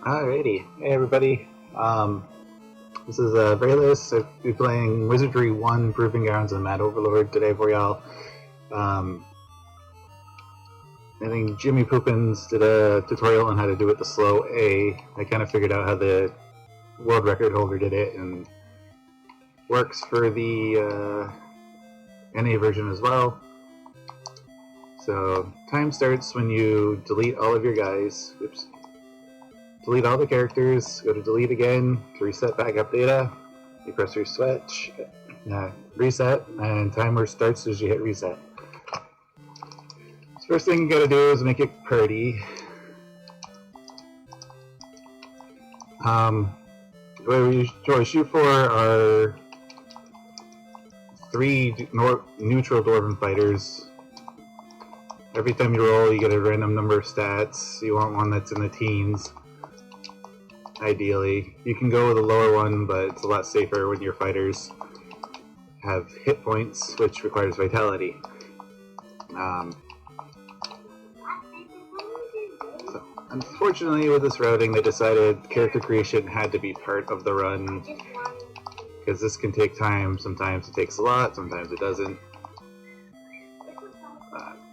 Alrighty, hey everybody. This is Vriaeliss. I'll be playing Wizardry 1 Proving Grounds and Mad Overlord today for y'all. I think Jimmy Poopins did a tutorial on how to do it the slow A. I kind of figured out how the world record holder did it, and works for the NA version as well. So time starts when you delete all of your guys. Oops. Delete all the characters, go to delete again to reset backup data. You press your switch, reset, and timer starts as you hit reset. So first thing you gotta do is make it pretty. What we usually shoot for are 3 neutral Dwarven fighters. Every time you roll, you get a random number of stats. You want one that's in the teens. Ideally. You can go with a lower one, but it's a lot safer when your fighters have hit points, which requires vitality. So unfortunately, with this routing, they decided character creation had to be part of the run, because this can take time. Sometimes it takes a lot, sometimes it doesn't.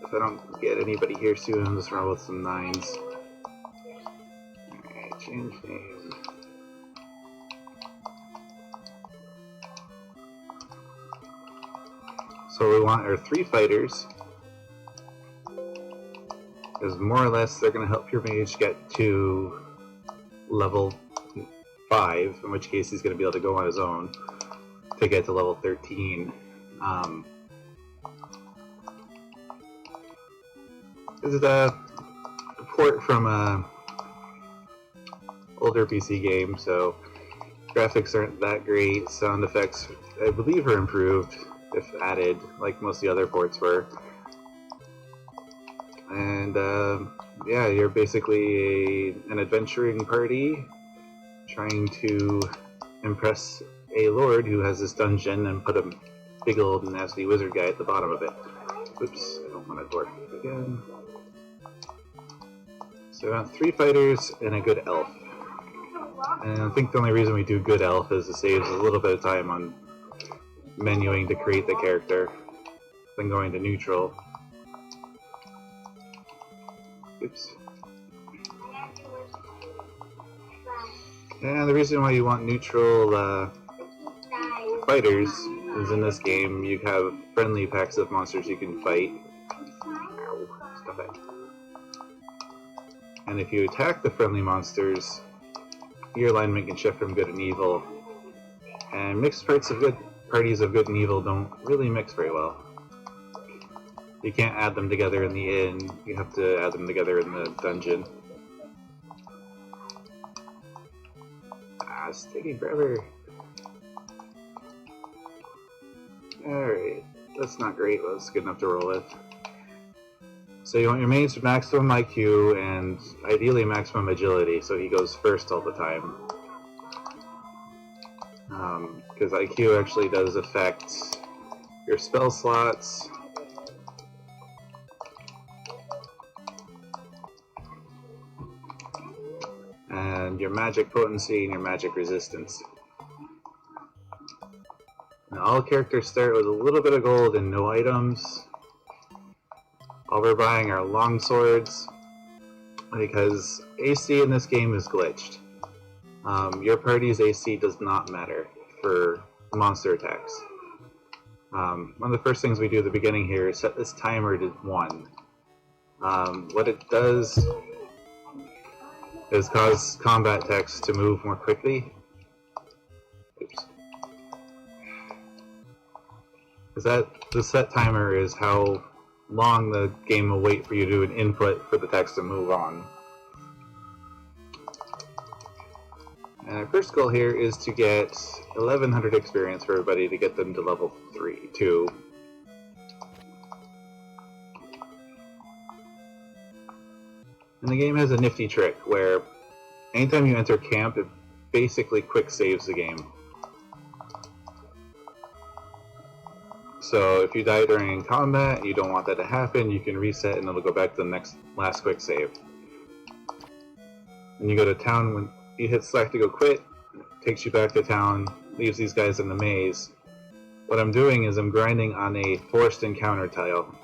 If I don't get anybody here soon, I'm just roll with some 9s. Alright, change name. So we want our 3 fighters, because more or less they're going to help your mage get to level 5, in which case he's going to be able to go on his own to get to level 13. This is a port from a older PC game, so graphics aren't that great. Sound effects, I believe, are improved, if added, like most of the other ports were. And yeah, you're basically an adventuring party trying to impress a lord who has this dungeon and put a big old nasty wizard guy at the bottom of it. Oops, I don't want to dwarf again. So I want 3 fighters and a good elf. And I think the only reason we do good elf is it saves a little bit of time on menuing to create the character, then going to neutral. Oops. And the reason why you want neutral fighters is in this game you have friendly packs of monsters you can fight. Ow, stop it. And if you attack the friendly monsters, your alignment can shift from good and evil. And mixed parties of good and evil don't really mix very well. You can't add them together in the inn, you have to add them together in the dungeon. It's taking forever. Alright, that's not great, but it's good enough to roll with. So you want your mage with maximum IQ and ideally maximum agility, so he goes first all the time. Because IQ actually does affect your spell slots. And your magic potency and your magic resistance. Now, all characters start with a little bit of gold and no items. All we're buying are long swords, because AC in this game is glitched. Your party's AC does not matter for monster attacks. One of the first things we do at the beginning here is set this timer to 1. What it does is cause combat text to move more quickly. Oops. Because the set timer is how long the game will wait for you to do an input for the text to move on. And our first goal here is to get 1100 experience for everybody to get them to level 2. And the game has a nifty trick where anytime you enter camp, it basically quick saves the game. So if you die during combat, you don't want that to happen, you can reset and it'll go back to the last quick save. And you go to town, when you hit select to go quit, it takes you back to town, leaves these guys in the maze. What I'm doing is I'm grinding on a forced encounter tile.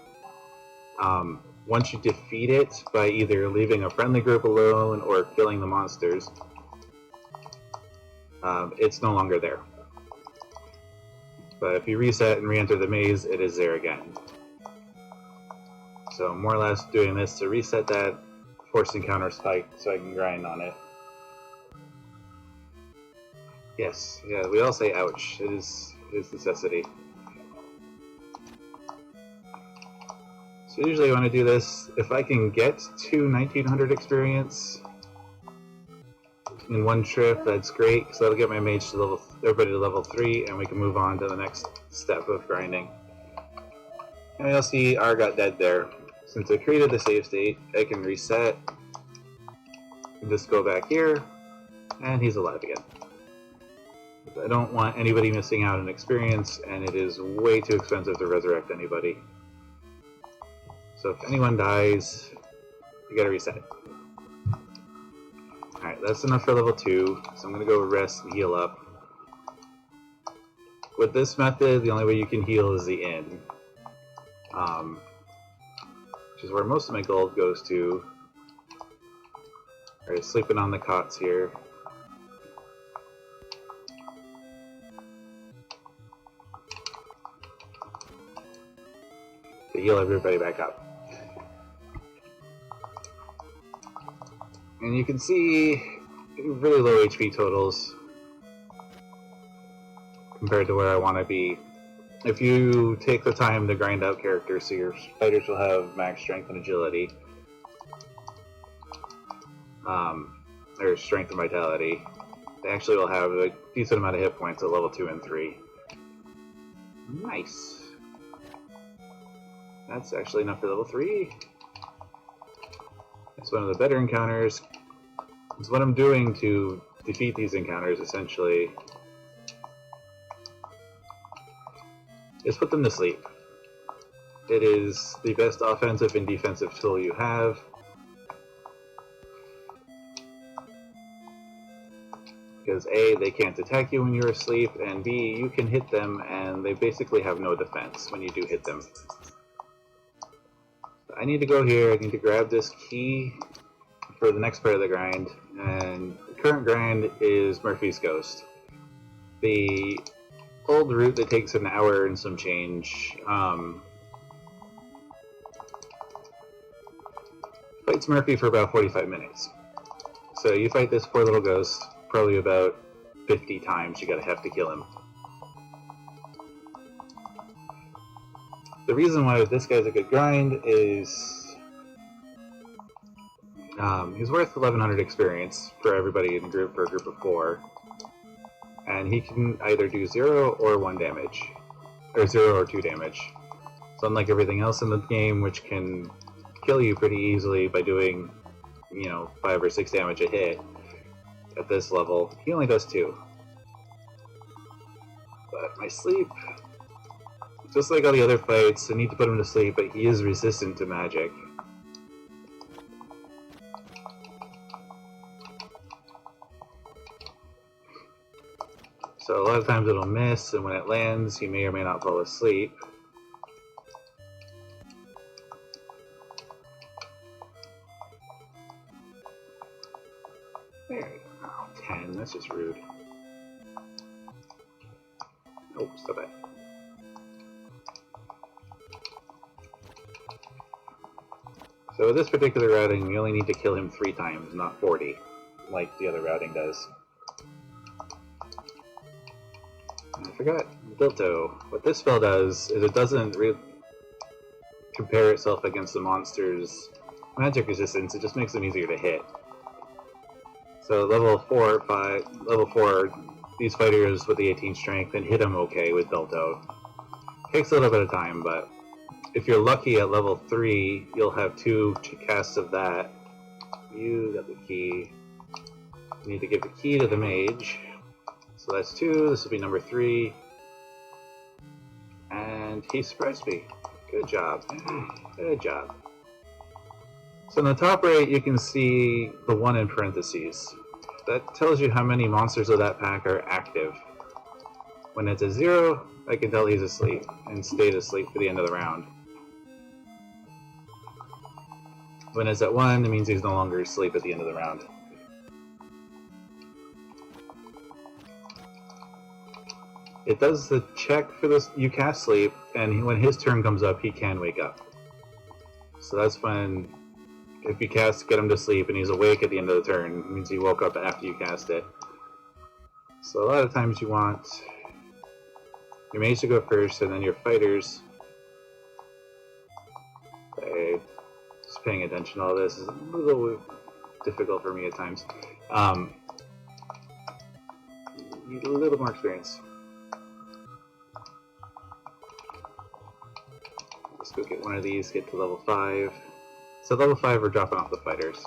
Once you defeat it by either leaving a friendly group alone or killing the monsters, it's no longer there. But if you reset and re-enter the maze, it is there again. So I'm more or less doing this to reset that forced encounter spike so I can grind on it. Yes, yeah, we all say ouch. It is necessity. So usually when I do this, if I can get to 1900 experience in one trip, that's great, because that'll get my mage to everybody to level 3, and we can move on to the next step of grinding. And you'll see R got dead there. Since I created the save state, I can reset, and just go back here, and he's alive again. I don't want anybody missing out on experience, and it is way too expensive to resurrect anybody. So if anyone dies, you gotta reset. Alright, that's enough for level 2, so I'm gonna go rest and heal up. With this method, the only way you can heal is the inn. Which is where most of my gold goes to. Alright, sleeping on the cots here. To heal everybody back up. And you can see really low HP totals compared to where I want to be. If you take the time to grind out characters, so your fighters will have max strength and agility, or strength and vitality, they actually will have a decent amount of hit points at level 2 and 3. Nice. That's actually enough for level 3. It's one of the better encounters. It's what I'm doing to defeat these encounters, essentially, is put them to sleep. It is the best offensive and defensive tool you have. Because A, they can't attack you when you're asleep, and B, you can hit them and they basically have no defense when you do hit them. I need to go here, I need to grab this key for the next part of the grind, and the current grind is Murphy's Ghost. The old route that takes an hour and some change fights Murphy for about 45 minutes. So you fight this poor little ghost probably about 50 times, you have to kill him. The reason why this guy's a good grind is he's worth 1100 experience for everybody in the group, for a group of 4. And he can either do 0 or 1 damage, or 0 or 2 damage. So unlike everything else in the game, which can kill you pretty easily by doing, 5 or 6 damage a hit, at this level, he only does 2. But my sleep, just like all the other fights, I need to put him to sleep, but he is resistant to magic. So a lot of times it'll miss, and when it lands, he may or may not fall asleep. There we go. Oh, 10, that's just rude. Oh, stop it. So with this particular routing, you only need to kill him 3 times, not 40, like the other routing does. I forgot Dilto. What this spell does is it doesn't compare itself against the monster's magic resistance, it just makes them easier to hit. So level 4, these fighters with the 18 strength can hit them okay with Dilto. Takes a little bit of time, but if you're lucky at level 3, you'll have 2 casts of that. You got the key. You need to give the key to the mage. So that's 2, this will be number 3. And he surprised me. Good job. Good job. So in the top right, you can see the 1 in parentheses. That tells you how many monsters of that pack are active. When it's a 0, I can tell he's asleep, and stayed asleep for the end of the round. When it's at 1, it means he's no longer asleep at the end of the round. It does the check for this, you cast sleep, and when his turn comes up, he can wake up. So that's when, if you cast Get Him to Sleep and he's awake at the end of the turn, it means he woke up after you cast it. So a lot of times you want your mage to go first, and then your fighters. Just paying attention to all this is a little difficult for me at times. Need a little more experience. Let's go get one of these, get to level 5. So level 5 we're dropping off the fighters.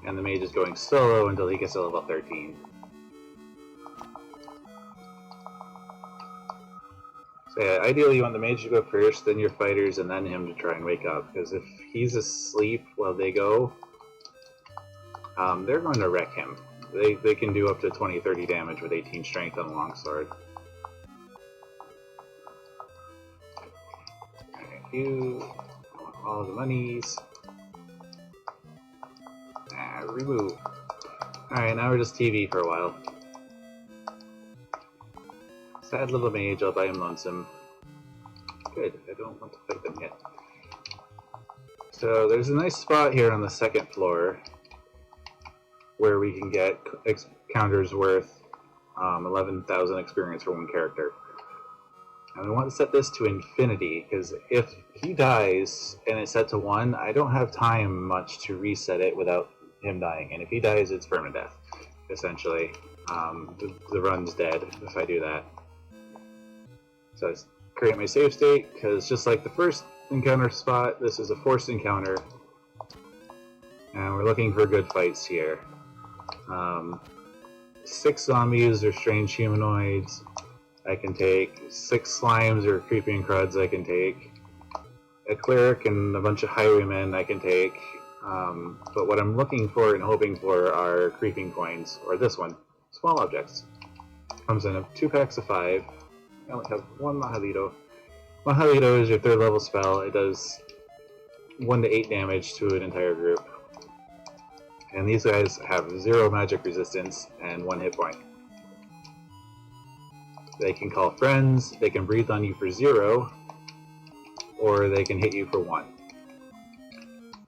And the mage is going solo until he gets to level 13. So yeah, ideally you want the mage to go first, then your fighters, and then him to try and wake up. Because if he's asleep while they go, they're going to wreck him. They can do up to 20-30 damage with 18 strength on a longsword. Thank you. All the monies. Remove. Alright, now we're just TV for a while. Sad little mage all by him lonesome. Good, I don't want to fight them yet. So there's a nice spot here on the 2nd floor where we can get counters worth 11,000 experience for 1 character. And we want to set this to infinity, because if he dies and it's set to 1, I don't have time much to reset it without him dying. And if he dies, it's permadeath, essentially. The run's dead if I do that. So I create my save state, because just like the first encounter spot, this is a forced encounter. And we're looking for good fights here. 6 zombies or strange humanoids I can take. 6 slimes or creeping cruds I can take. A cleric and a bunch of highwaymen I can take. But what I'm looking for and hoping for are creeping coins, or this one, small objects. Comes in 2 packs of 5. I only have 1 Mahalito. Mahalito is your 3rd level spell. It does 1 to 8 damage to an entire group. And these guys have 0 magic resistance and 1 hit point. They can call friends, they can breathe on you for 0, or they can hit you for 1.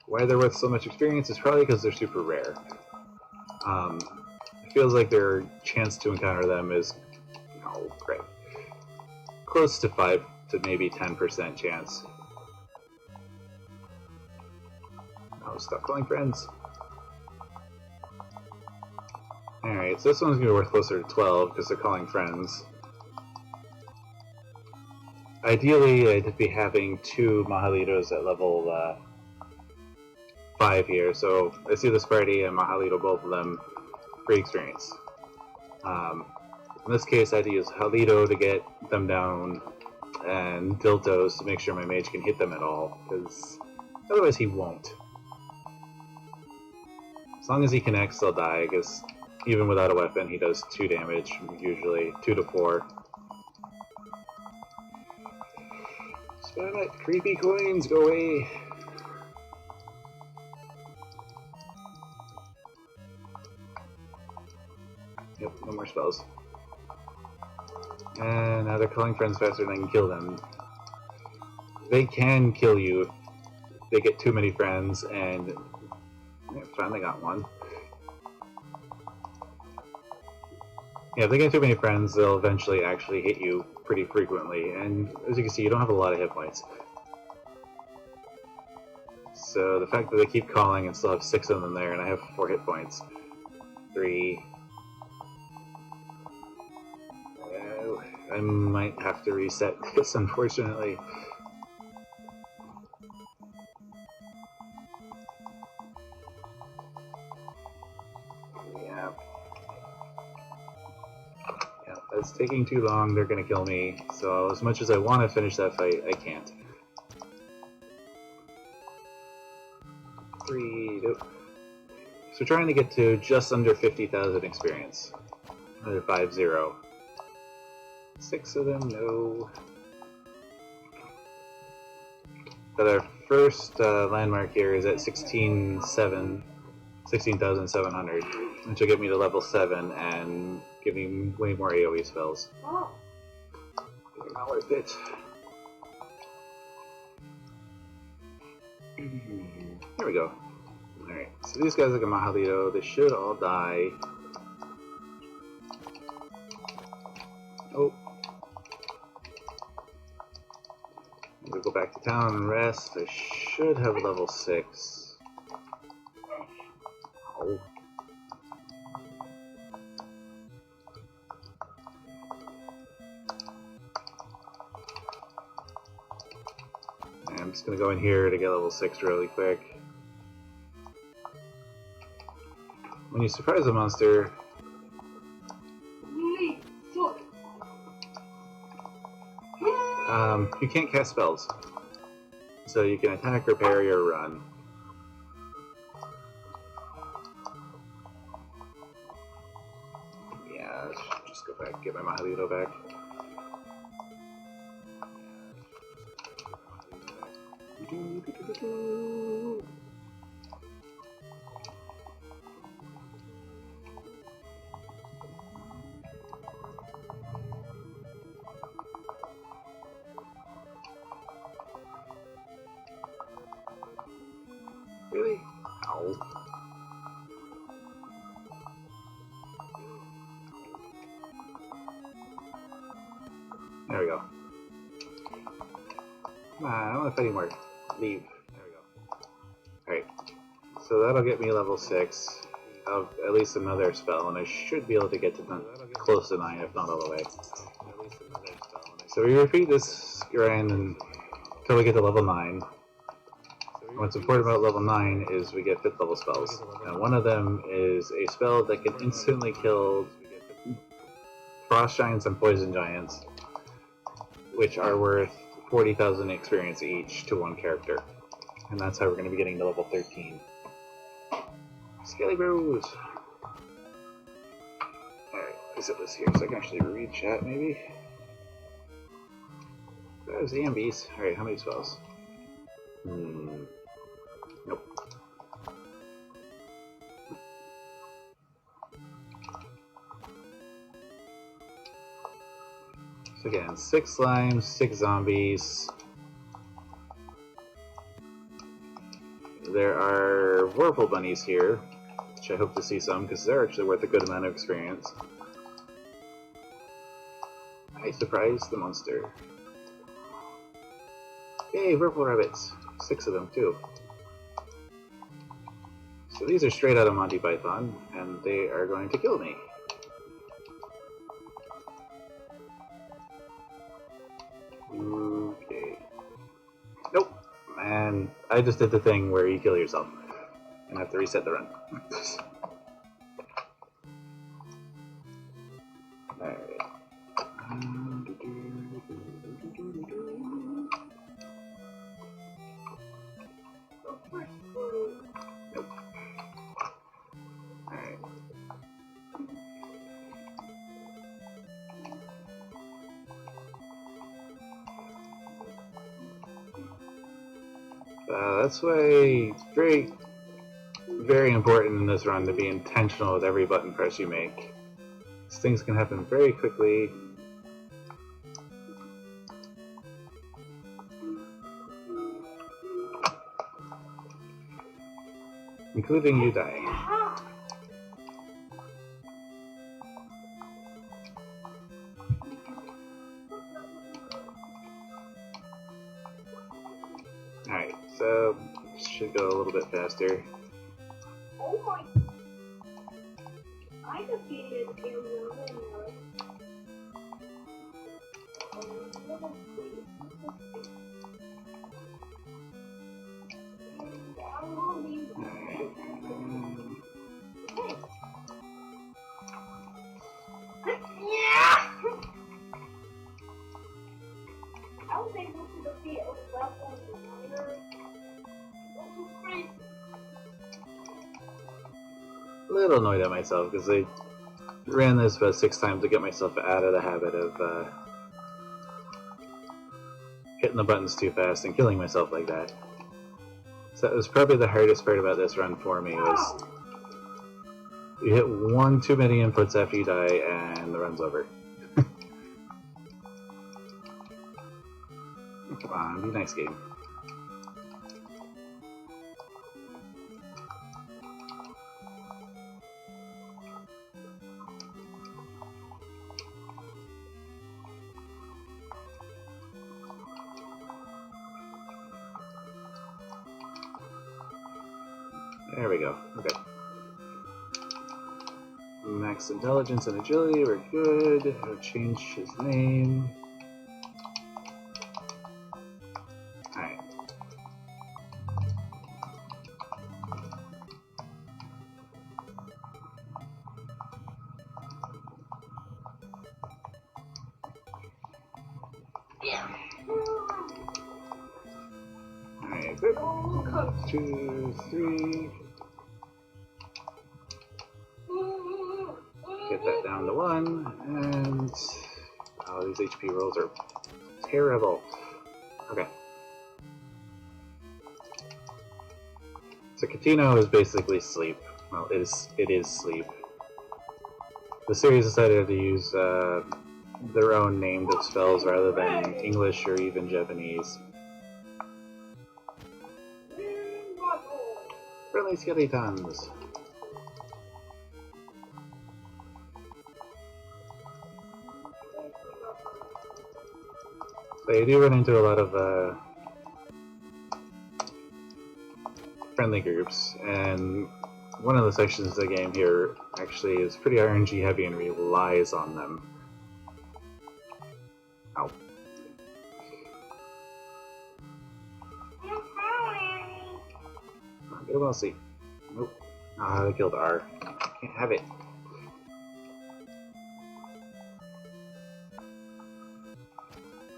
Why they're worth so much experience is probably because they're super rare. It feels like their chance to encounter them is, great. Close to 5 to maybe 10% chance. Oh, stop calling friends. Alright, so this one's going to be worth closer to 12 because they're calling friends. Ideally, I'd be having 2 Mahalitos at level 5 here, so I see this party and Mahalito, both of them, free experience. In this case, I had to use Halito to get them down, and Diltos to make sure my mage can hit them at all, because otherwise he won't. As long as he connects, they'll die, because even without a weapon, he does 2 damage, usually 2 to 4. Spam it! Creepy coins, go away! Yep, no more spells. And now they're calling friends faster than I can kill them. They can kill you if they get too many friends, and I finally got one. Yeah, if they get too many friends, they'll eventually actually hit you pretty frequently, and as you can see, you don't have a lot of hit points. So the fact that they keep calling and still have 6 of them there, and I have 4 hit points. 3... I might have to reset this, unfortunately. Yeah, It's taking too long, they're gonna kill me. So as much as I want to finish that fight, I can't. 3, nope. So trying to get to just under 50,000 experience. Another 5-0. 6 of them, no. But our first landmark here is at 16,700, which will get me to level 7 and give me way more AoE spells. They're not worth it. There we go. Alright, so these guys like a Mahalito, they should all die. Oh. I'm gonna go back to town and rest. I should have level 6. Oh. And I'm just gonna go in here to get level 6 really quick. When you surprise a monster, you can't cast spells. So you can attack, or parry, or run. Yeah, I should just go back and get my Mahalito back. Really? Ow. There we go. Come on, I don't want to fight anymore. Leave. There we go. Alright. So that'll get me level 6. Of at least another spell, and I should be able to get to close to 9, if not all the way. So we repeat this grind until we get to level 9. What's important about level 9 is we get 5th level spells, and one of them is a spell that can instantly kill Frost Giants and Poison Giants, which are worth 40,000 experience each to one character. And that's how we're going to be getting to level 13. Skelly Bros! Alright, I set this here so I can actually read chat maybe. There's the Ambies. Alright, how many spells? Nope. So again, 6 slimes, 6 zombies. There are Vorpal bunnies here, which I hope to see some, because they're actually worth a good amount of experience. I surprised the monster. Yay, Vorpal rabbits! 6 of them, too. So these are straight out of Monty Python, and they are going to kill me. Okay. Nope. And I just did the thing where you kill yourself and have to reset the run. Alright. Nope. Alright. That's why it's very, very important in this run to be intentional with every button press you make. These things can happen very quickly. Including you dying. Alright, so should go a little bit faster. Oh my! I defeated a be a level designer. This is crazy. A little annoyed at myself because I ran this about 6 times to get myself out of the habit of hitting the buttons too fast and killing myself like that. So that was probably the hardest part about this run for me, was you hit one too many inputs after you die and the run's over. Come on, be nice, game. There we go. Okay. Max intelligence and agility, we're good. I'll change his name. Alright. Alright, good. 2, 3. Get that down to 1, and oh, these HP rolls are terrible. Okay. So Catino is basically sleep. Well, it is sleep. The series decided to use their own named spells rather than English or even Japanese. Friendly skeletons. So you do run into a lot of friendly groups, and one of the sections of the game here actually is pretty RNG heavy and relies on them. Ow. Get a well see. Nope. Ah, they killed R. Can't have it.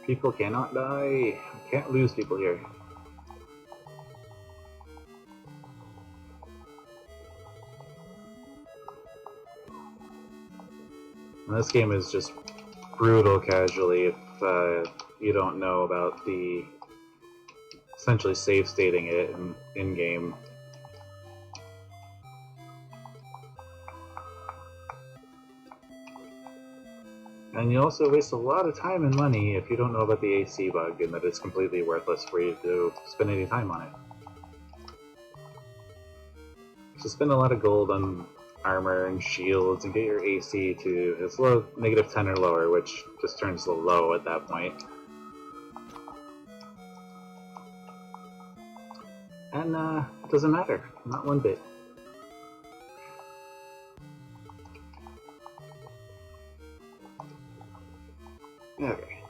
People cannot die. Can't lose people here. And this game is just brutal casually if you don't know about the essentially save stating it in game. And you also waste a lot of time and money if you don't know about the AC bug and that it's completely worthless for you to spend any time on it. So spend a lot of gold on armor and shields and get your AC to as low -10 or lower, which just turns to low at that point. And it doesn't matter, not one bit. Okay.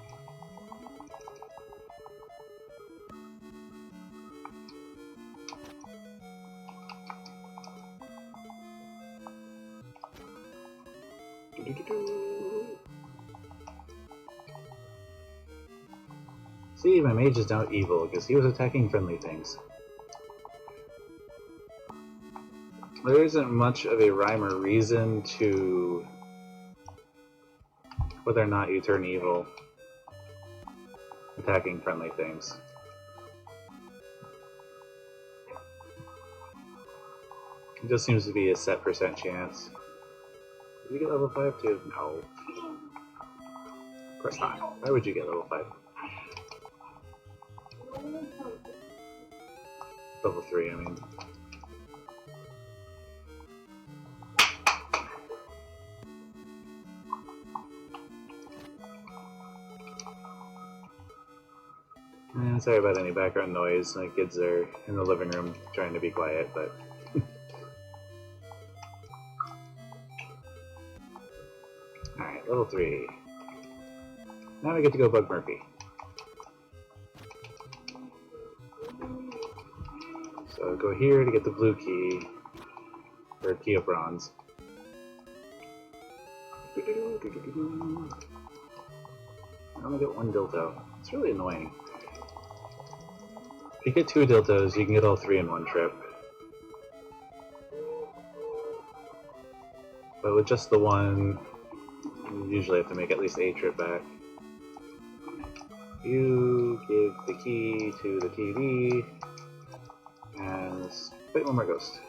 See, my mage is now evil because he was attacking friendly things. There isn't much of a rhyme or reason to whether or not you turn evil attacking friendly things. It just seems to be a set % chance. Did you get level 5 too? No. Of course not. Why would you get level 5? Level 3, I mean. Sorry about any background noise. My kids are in the living room trying to be quiet, but... Alright, level 3. Now we get to go bug Murphy. So go here to get the blue key, or key of bronze. I only get 1 dildo. It's really annoying. If you get 2 dildos, you can get all 3 in one trip. But with just the one, you usually have to make at least a trip back. You give the key to the TV, and fight one more ghost.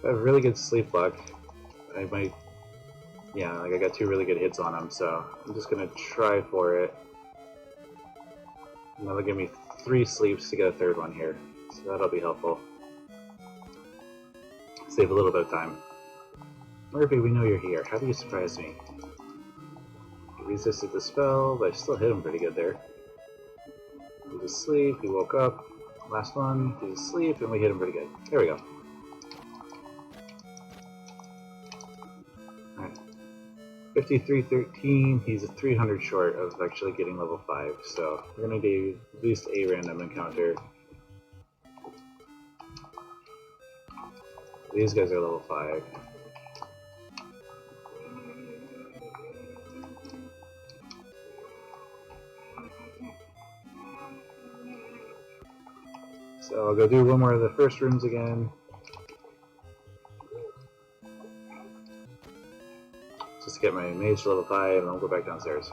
I have really good sleep luck. I might, yeah, like I got 2 really good hits on him, so I'm just gonna try for it. And that'll give me 3 sleeps to get a 3rd one here, so that'll be helpful. Save a little bit of time. Murphy, we know you're here. How do you surprise me? He resisted the spell, but I still hit him pretty good there. He was asleep, he woke up. Last one, he's asleep, and we hit him pretty good. There we go. Alright. 5313, he's 300 short of actually getting level 5, so we're going to do at least a random encounter. These guys are level 5. So I'll go do one more of the first rooms again. Just to get my mage to level 5, and then I'll go back downstairs.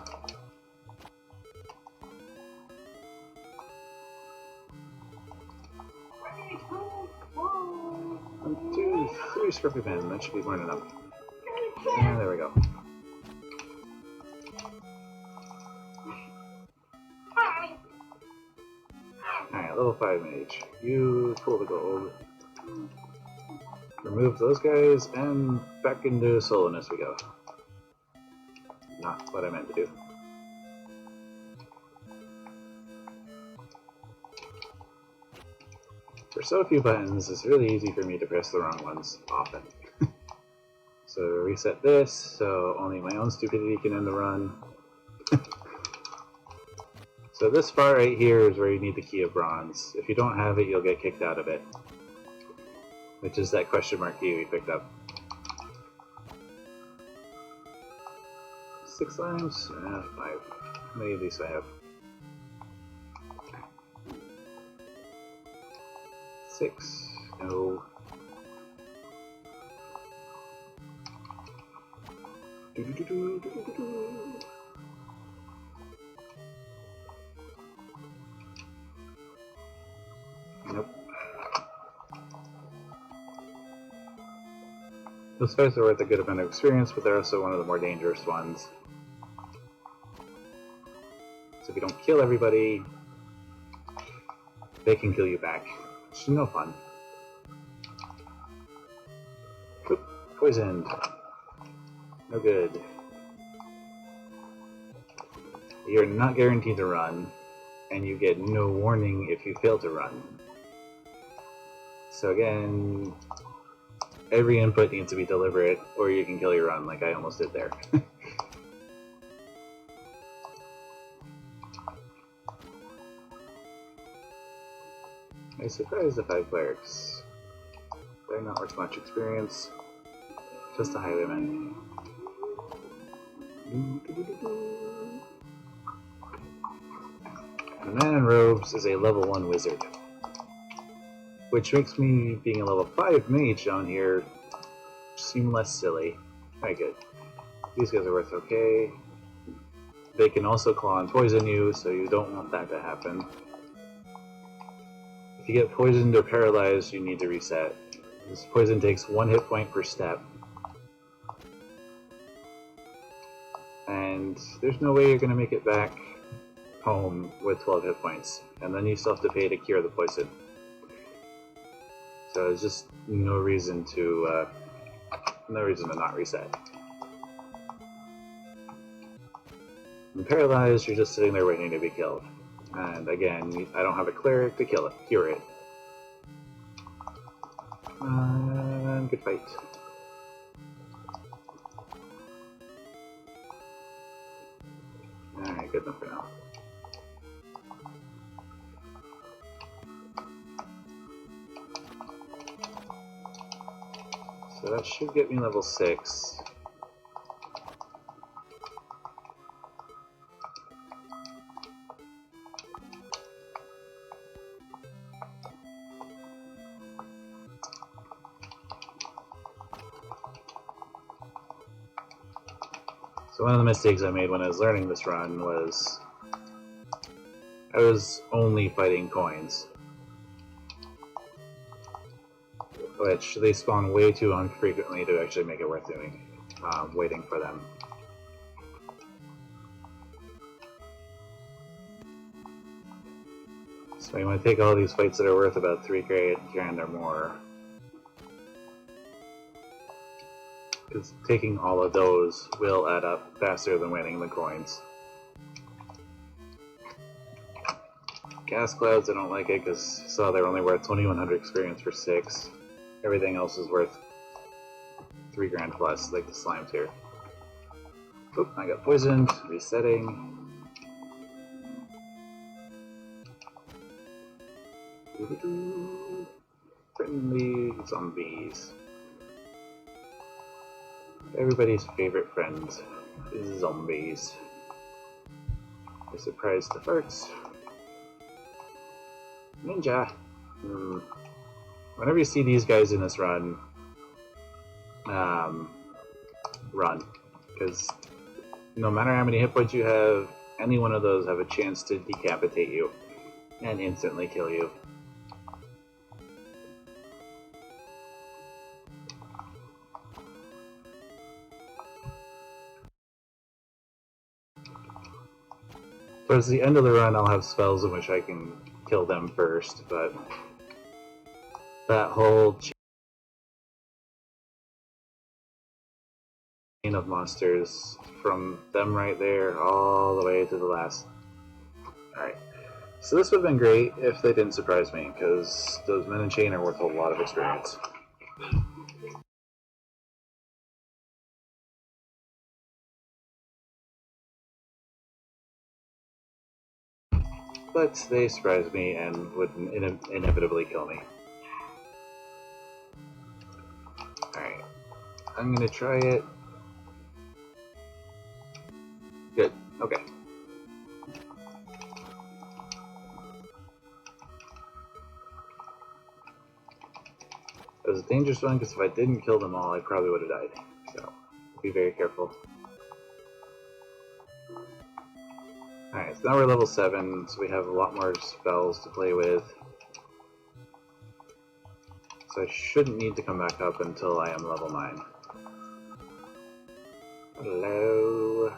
1, 2, 3 Scorpion Men, that should be more than enough. And there we go. Alright, level 5 mage. You pull the gold. Remove those guys, and back into soloist we go. Not what I meant to do. For so few buttons, it's really easy for me to press the wrong ones, often. So reset this, so only my own stupidity can end the run. So this far right here is where you need the Key of Bronze. If you don't have it, you'll get kicked out of it. Which is that question mark key we picked up. 6 lives? 5. How many of these do I have? 6. No. Nope. Those fights are worth a good amount of experience, but they're also one of the more dangerous ones. So if you don't kill everybody, they can kill you back. Which is no fun. Oop, poisoned. No good. You're not guaranteed to run, and you get no warning if you fail to run. So again, every input needs to be deliberate, or you can kill your run, like I almost did there. I surprised the 5 clerics. They're not worth much experience, just a highwayman. The man in robes is a level 1 wizard, which makes me being a level 5 mage down here seem less silly. Alright, good. These guys are worth okay. They can also claw and poison you, so you don't want that to happen. If you get poisoned or paralyzed, you need to reset. This poison takes 1 hit point per step. And there's no way you're going to make it back home with 12 hit points. And then you still have to pay to cure the poison. So there's just no reason to not reset. When paralyzed, you're just sitting there waiting to be killed. And again, I don't have a cleric to cure it. And good fight. Alright, good enough for now. So that should get me level 6. So one of the mistakes I made when I was learning this run was I was only fighting coins, which they spawn way too infrequently to actually make it worth doing, waiting for them. So you want to take all these fights that are worth about 3 grand or more, because taking all of those will add up faster than winning the coins. Gas clouds, I don't like it because I saw they're only worth 2100 experience for 6. Everything else is worth 3 grand plus, like the slimes here. Oop, I got poisoned. Resetting. Friendly zombies. Everybody's favorite friend is zombies. They're surprised to farts. Ninja. Whenever you see these guys in this run, run. Because no matter how many hit points you have, any one of those have a chance to decapitate you and instantly kill you. Towards the end of the run, I'll have spells in which I can kill them first, but that whole chain of monsters, from them right there all the way to the last. Alright, so this would have been great if they didn't surprise me, because those men in chain are worth a lot of experience. But they surprised me and would inevitably kill me. Alright, I'm gonna try it. Good, okay. It was a dangerous one because if I didn't kill them all, I probably would have died. So, be very careful. Alright, so now we're level 7, so we have a lot more spells to play with. So I shouldn't need to come back up until I am level 9. Hello.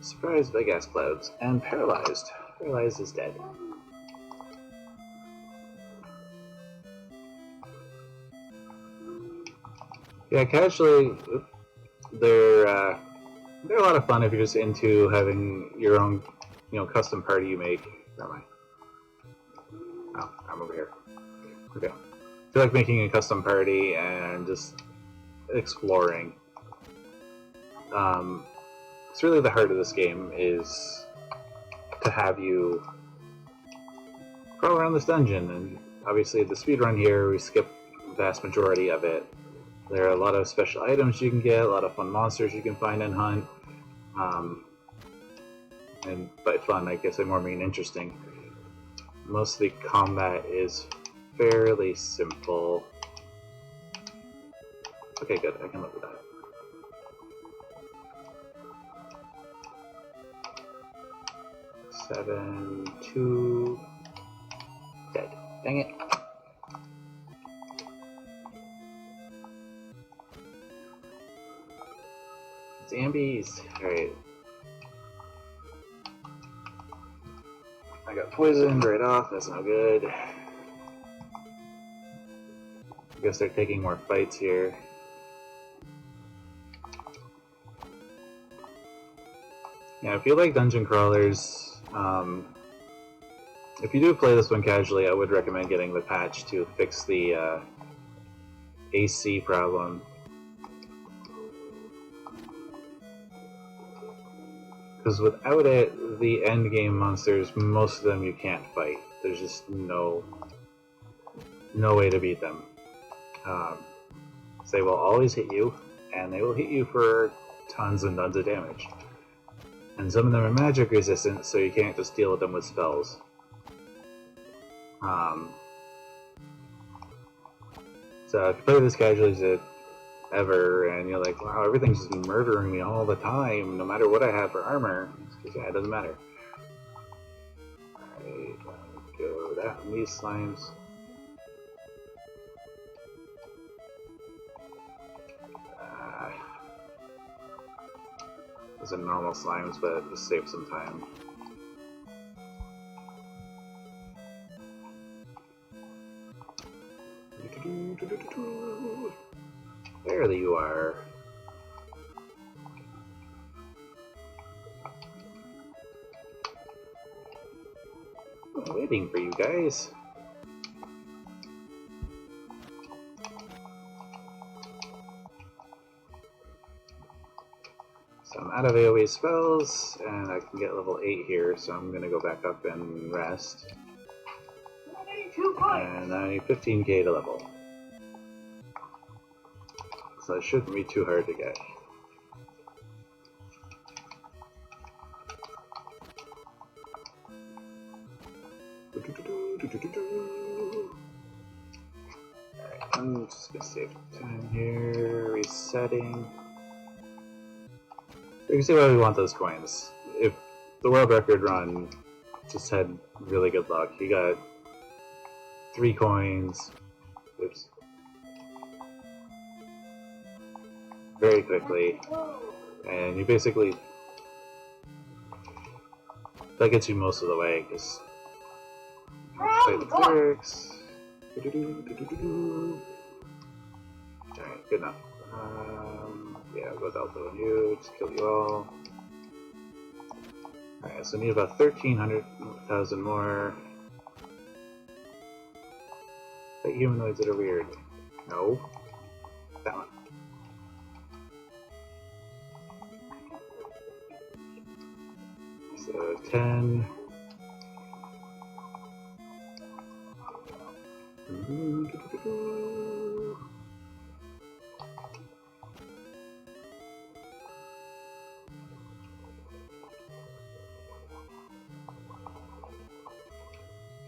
Surprised by gas clouds, and paralyzed. Paralyzed is dead. Yeah, casually, they're a lot of fun if you're just into having your own, custom party you make. Where am I? Oh, I'm over here. Okay. I feel like making a custom party and just exploring. It's really the heart of this game is to have you crawl around this dungeon, and obviously the speedrun here, we skip the vast majority of it. There are a lot of special items you can get, a lot of fun monsters you can find and hunt. And by fun, I guess I more mean interesting. Most of the combat is fairly simple. Okay, good, I can live with that. Seven, 2, dead. Dang it. Zombies. Alright. I got poisoned right off, that's no good. I guess they're taking more fights here. Yeah, if you like dungeon crawlers, if you do play this one casually, I would recommend getting the patch to fix the AC problem. Because without it, the end game monsters, most of them you can't fight. There's just no way to beat them. They will always hit you, and they will hit you for tons and tons of damage. And some of them are magic resistant, so you can't just deal with them with spells. So if you play this casually, ever, and you're like, wow, everything's just murdering me all the time, no matter what I have for armor. Yeah, it doesn't matter. Alright, go that and these slimes. Those are normal slimes, but just save some time. There you are. I'm waiting for you guys. So I'm out of AoE spells, and I can get level 8 here, so I'm gonna go back up and rest. And I need 15k to level. So it shouldn't be too hard to get. Alright, I'm just gonna save time here, resetting. So you can see why we want those coins. If the world record run just had really good luck, you got 3 coins. Oops. Very quickly, and you basically, that gets you most of the way, because play the clerics. Alright, good enough. Yeah, I'll go Delta on you, just kill you all. Alright, so I need about 1,300,000 more. The humanoids that are weird. No. That one. So 10.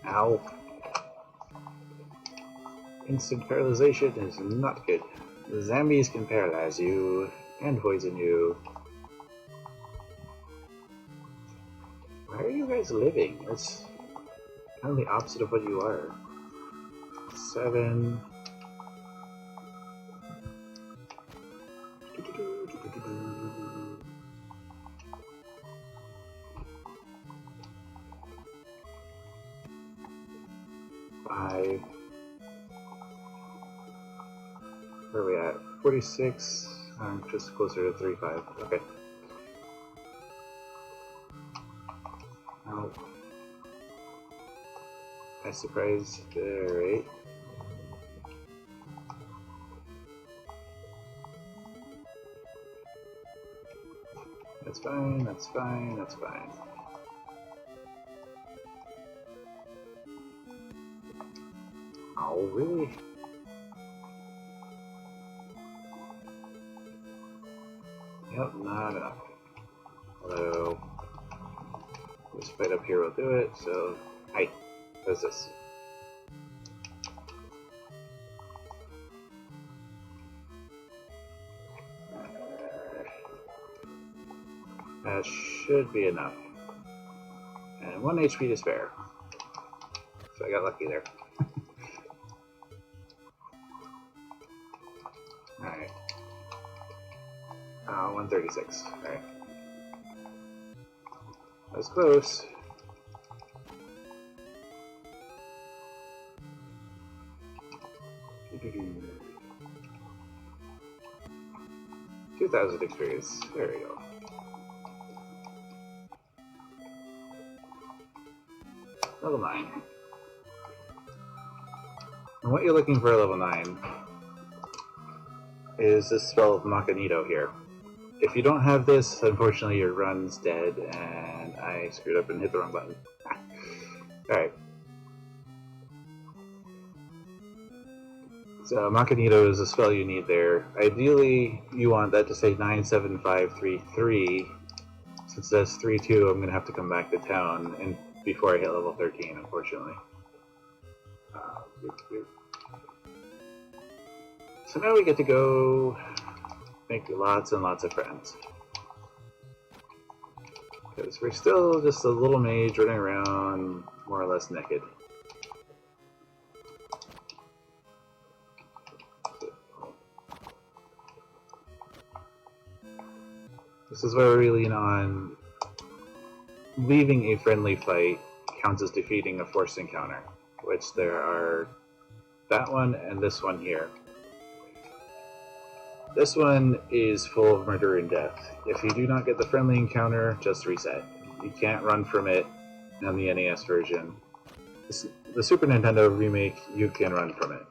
Ow. Instant paralyzation is not good. The zombies can paralyze you and poison you. Why are you guys living? That's kind of the opposite of what you are. 7. Five. Where are we at? 46. I'm just closer to 35. Okay. Oh. I surprised. Alright. That's fine, that's fine, that's fine. Oh, really? Yep, not enough. Although, this fight up here will do it, so... Hi, what's this? That should be enough. And 1 HP to spare. So I got lucky there. Alright. 136. Alright. That was close. $2,000 experience. There we go. Level 9. And what you're looking for at level 9 is this spell of Machinito here. If you don't have this, unfortunately your run's dead, and I screwed up and hit the wrong button. Alright. So Machinito is a spell you need there. Ideally, you want that to say 97533. Since that's 3-2, I'm going to have to come back to town and before I hit level 13, unfortunately. So now we get to go make lots and lots of friends. Because we're still just a little mage running around more or less naked. This is where we lean on leaving a friendly fight counts as defeating a forced encounter, which there are that one and this one here. This one is full of murder and death. If you do not get the friendly encounter, just reset. You can't run from it on the NES version. The Super Nintendo remake, you can run from it.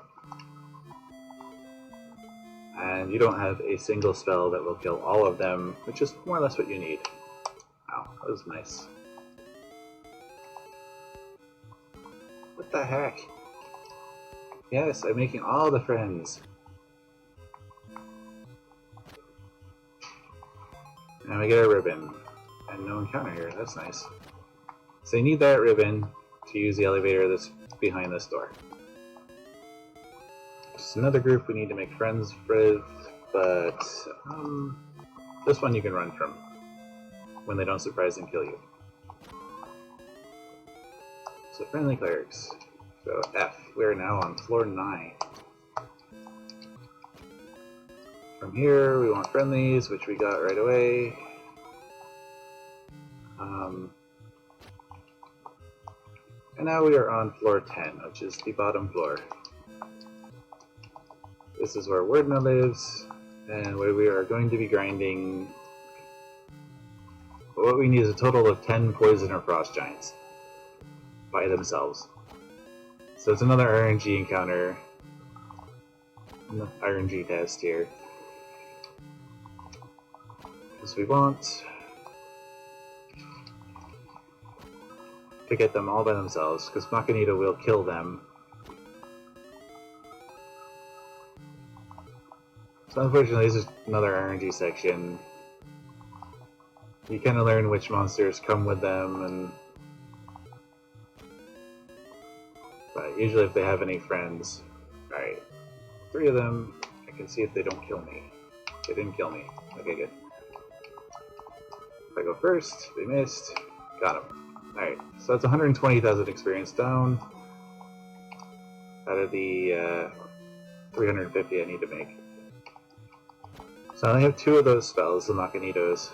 And you don't have a single spell that will kill all of them, which is more or less what you need. Wow, that was nice. What the heck? Yes, I'm making all the friends. Now we get a ribbon. And no encounter here, that's nice. So you need that ribbon to use the elevator that's behind this door. There's another group we need to make friends with, but this one you can run from when they don't surprise and kill you. So friendly clerics. So F, we're now on floor 9. From here we want friendlies, which we got right away. And now we are on floor 10, which is the bottom floor. This is where Wordna lives, and where we are going to be grinding. But what we need is a total of 10 poison or frost giants by themselves. So it's another RNG encounter, RNG test here. Because we want to get them all by themselves, because Machinita will kill them. So unfortunately, this is another RNG section. You kind of learn which monsters come with them, but usually if they have any friends. Alright, 3 of them, I can see if they don't kill me. They didn't kill me. Okay, good. If I go first, they missed. Got them. Alright, so that's 120,000 experience down out of the 350 I need to make. So I only have 2 of those spells, the Machinitos.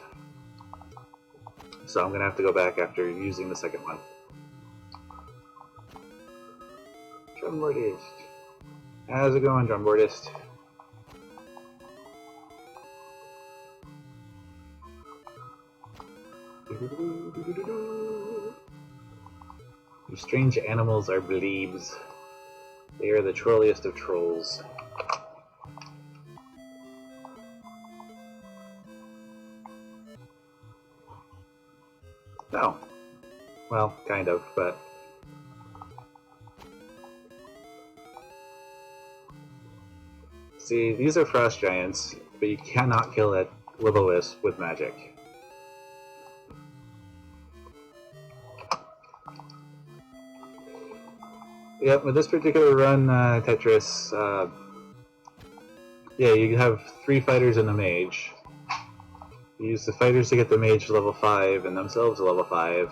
So I'm going to have to go back after using the second one. Drumboardist. How's it going, Drumboardist? These strange animals are bleebs. They are the trolliest of trolls. No. Well, kind of, but... See, these are frost giants, but you cannot kill that Will-O-Wisp with magic. Yep, with this particular run, Tetris, yeah, you have 3 fighters and a mage. You use the fighters to get the mage to level 5 and themselves to level 5.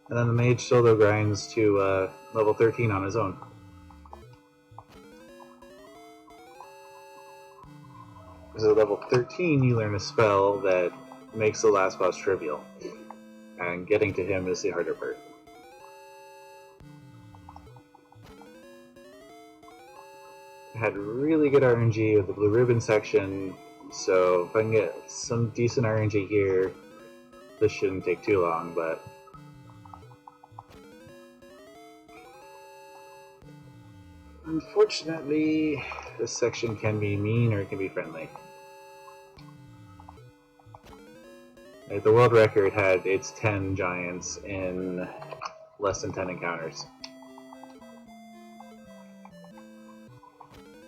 And then the mage solo grinds to level 13 on his own. So at level 13 you learn a spell that makes the last boss trivial. And getting to him is the harder part. I had really good RNG with the blue ribbon section, so if I can get some decent RNG here, this shouldn't take too long, but... Unfortunately, this section can be mean or it can be friendly. Right, the world record had its 10 giants in less than 10 encounters.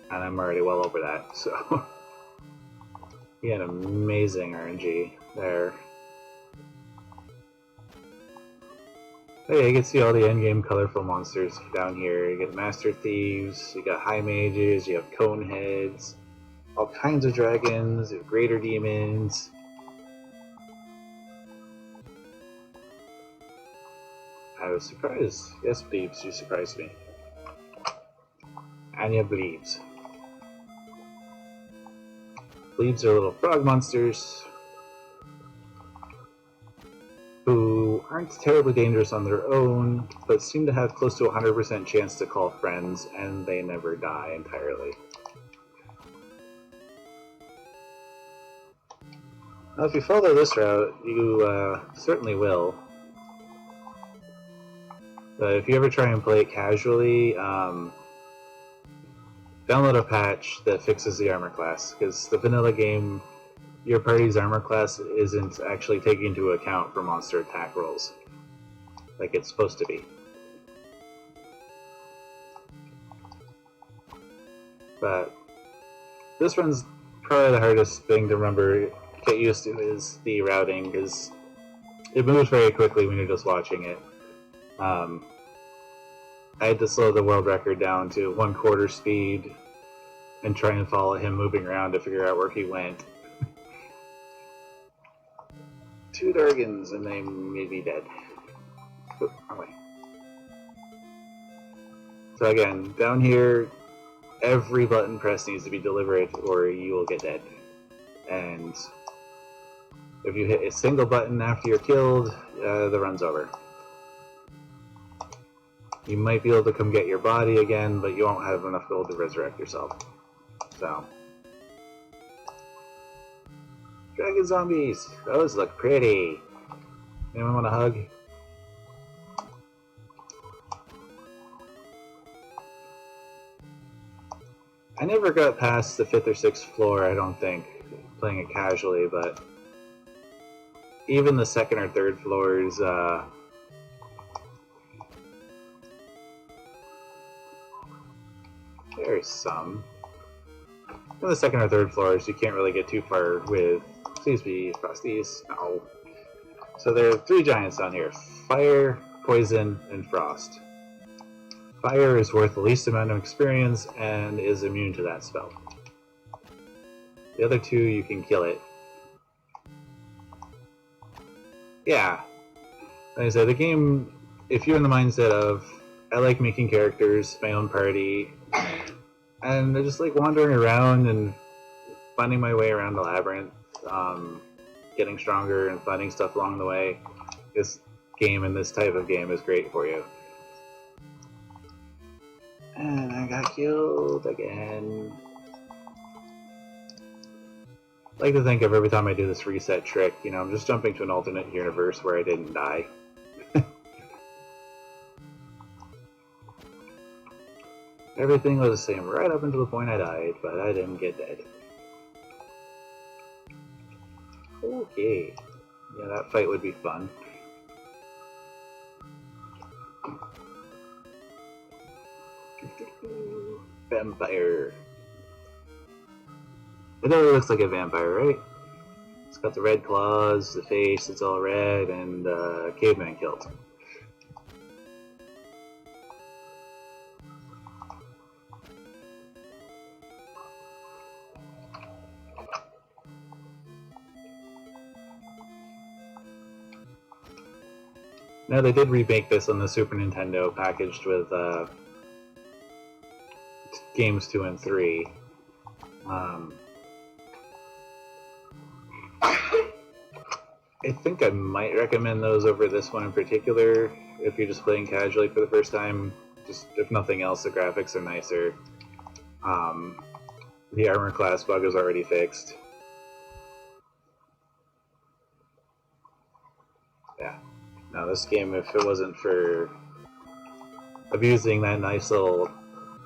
And I'm already well over that, so... He had amazing RNG there. Hey, you can see all the endgame colorful monsters down here. You get Master Thieves, you got High Mages, you have Cone Heads, all kinds of dragons, you have Greater Demons. I was surprised. Yes, Bleeps, you surprised me. Anya Bleeps. Bleeps are little frog monsters who aren't terribly dangerous on their own, but seem to have close to a 100% chance to call friends, and they never die entirely. Now, if you follow this route, you certainly will. But if you ever try and play it casually, download a patch that fixes the armor class, because the vanilla game, your party's armor class isn't actually taking into account for monster attack rolls, like it's supposed to be. But this one's probably the hardest thing to remember, get used to, is the routing, because it moves very quickly when you're just watching it. I had to slow the world record down to 1/4 speed and try and follow him moving around to figure out where he went. 2 dragons and they may be dead. Oop, wrong way. So again, down here, every button press needs to be deliberate or you will get dead. And if you hit a single button after you're killed, the run's over. You might be able to come get your body again, but you won't have enough gold to resurrect yourself. So. Dragon zombies! Those look pretty! Anyone want a hug? I never got past the 5th or 6th floor, I don't think, playing it casually, but even the 2nd or 3rd floors, there's some. In the 2nd or 3rd floors, you can't really get too far with... Please be frosties. No. So there are 3 giants down here. Fire, Poison, and Frost. Fire is worth the least amount of experience and is immune to that spell. The other 2, you can kill it. Yeah. Like I said, the game, if you're in the mindset of, I like making characters, my own party, and I just like wandering around and finding my way around the labyrinth, getting stronger and finding stuff along the way, this game and this type of game is great for you. And I got killed again. I like to think of every time I do this reset trick, you know, I'm just jumping to an alternate universe where I didn't die. Everything was the same right up until the point I died, but I didn't get dead. Okay. Yeah, that fight would be fun. Vampire. It really looks like a vampire, right? It's got the red claws, the face, it's all red, and caveman kilt. Now they did remake this on the Super Nintendo, packaged with games 2 and 3. I think I might recommend those over this one in particular if you're just playing casually for the first time. Just if nothing else, the graphics are nicer. The armor class bug is already fixed. Yeah. Now this game, if it wasn't for abusing that nice little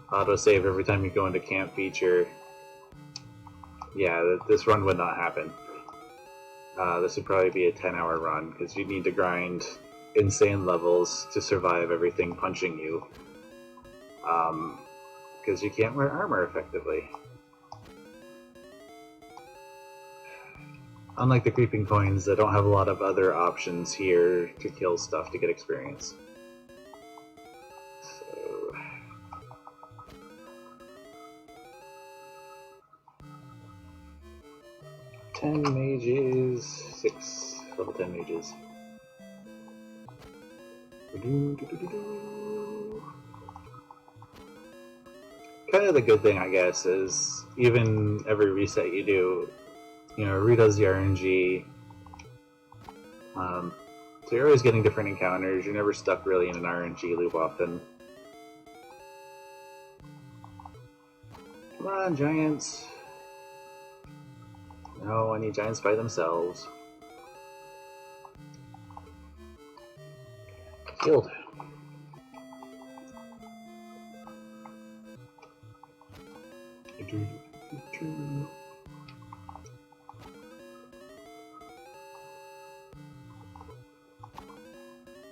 autosave every time you go into camp feature, yeah, this run would not happen. This would probably be a 10-hour run, because you need to grind insane levels to survive everything punching you. Because you can't wear armor effectively. Unlike the creeping coins that don't have a lot of other options here to kill stuff to get experience. 10 mages, 6 level 10 mages. Kind of the good thing, I guess, is even every reset you do, you know, redoes the RNG. So you're always getting different encounters. You're never stuck really in an RNG loop often. Come on, giants. No, I need giants by themselves. Healed.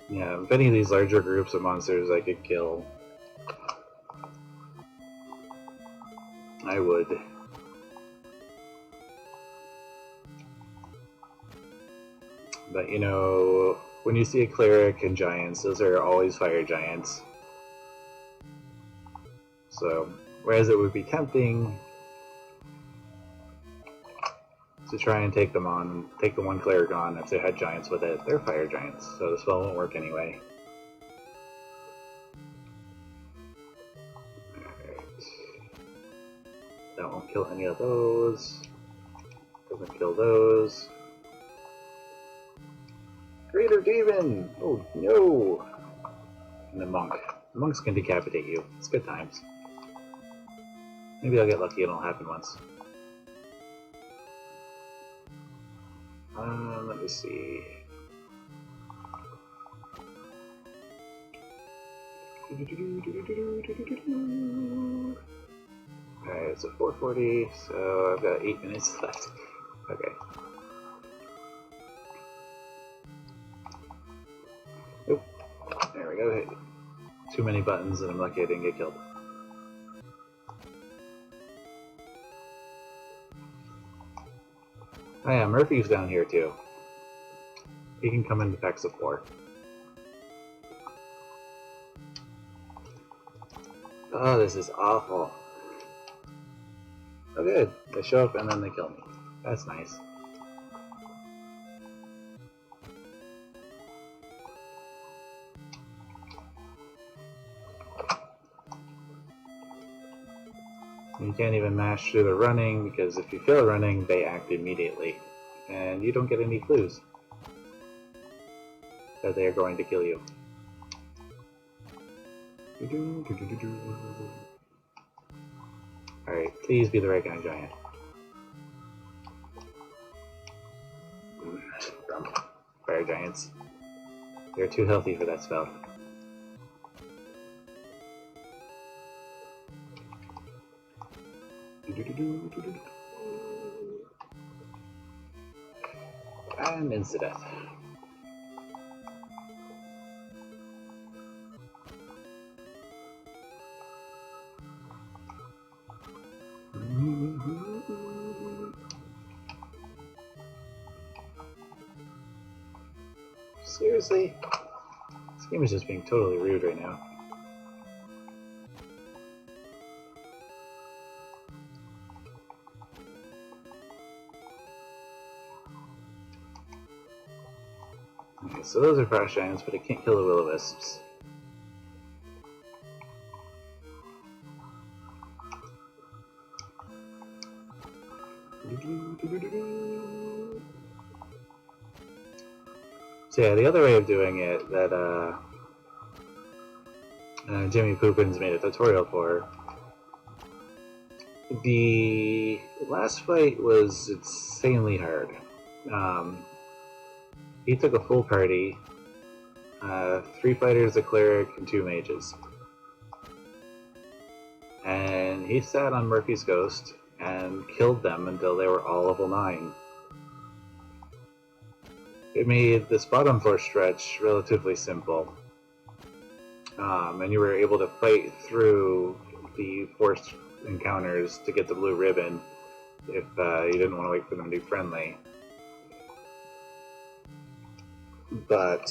Yeah, if any of these larger groups of monsters I could kill, I would. But you know, when you see a cleric and giants, those are always fire giants. So, whereas it would be tempting to try and take them on, take the one cleric on if they had giants with it, they're fire giants, so the spell won't work anyway. Alright. That won't kill any of those. Doesn't kill those. Greater Demon! Oh no! And the monk. The monks can decapitate you. It's good times. Maybe I'll get lucky and it'll happen once. Let me see. Alright, it's a 4:40, so I've got 8 minutes left. Okay. Oop. There we go. Hit too many buttons and I'm lucky I didn't get killed. Oh yeah, Murphy's down here too. He can come into packs of 4. Oh, this is awful. Oh good, they show up and then they kill me. That's nice. You can't even mash through the running, because if you fail running, they act immediately. And you don't get any clues that they are going to kill you. Alright, please be the right kind of giant. Fire giants. They're too healthy for that spell. And insta-death. Seriously? This game is just being totally rude right now. Okay, so those are frost giants, but it can't kill the will-o-wisps. So yeah, the other way of doing it that Jimmy Poopins made a tutorial for. The last fight was insanely hard. He took a full party, 3 fighters, a cleric, and 2 mages. And he sat on Murphy's Ghost and killed them until they were all level 9. It made this bottom floor stretch relatively simple. And you were able to fight through the forced encounters to get the blue ribbon if you didn't want to wait for them to be friendly. But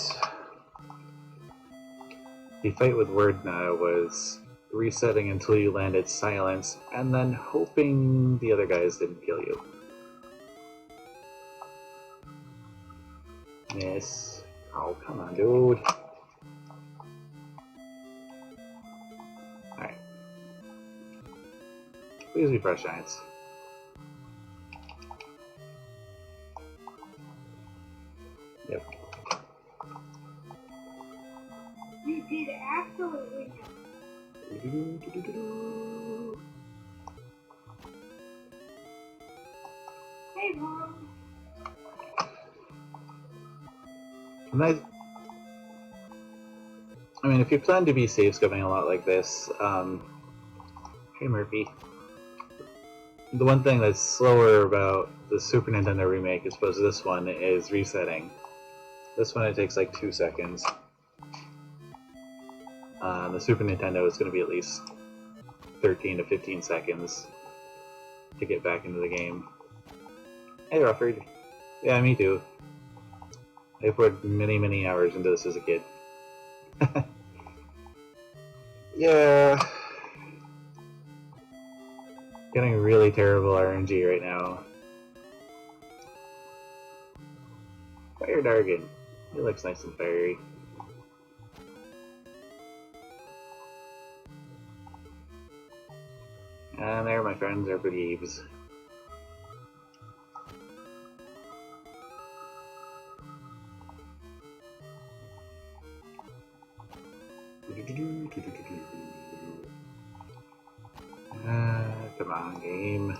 the fight with Wordna was resetting until you landed silence and then hoping the other guys didn't kill you. Miss. Oh, come on, dude. Alright. Please be fresh giants. Yep. You did absolutely nothing. Hey, Mom. Nice. I mean, if you plan to be safe scoping a lot like this, hey Murphy. The one thing that's slower about the Super Nintendo remake as opposed to this one is resetting. This one it takes like 2 seconds. The Super Nintendo is going to be at least 13 to 15 seconds to get back into the game. Hey Rufford. Yeah, me too. I poured many hours into this as a kid. Yeah. Getting really terrible RNG right now. Fire Dargan. He looks nice and fiery. And there, my friends, are Vreaeliss. Come on, game.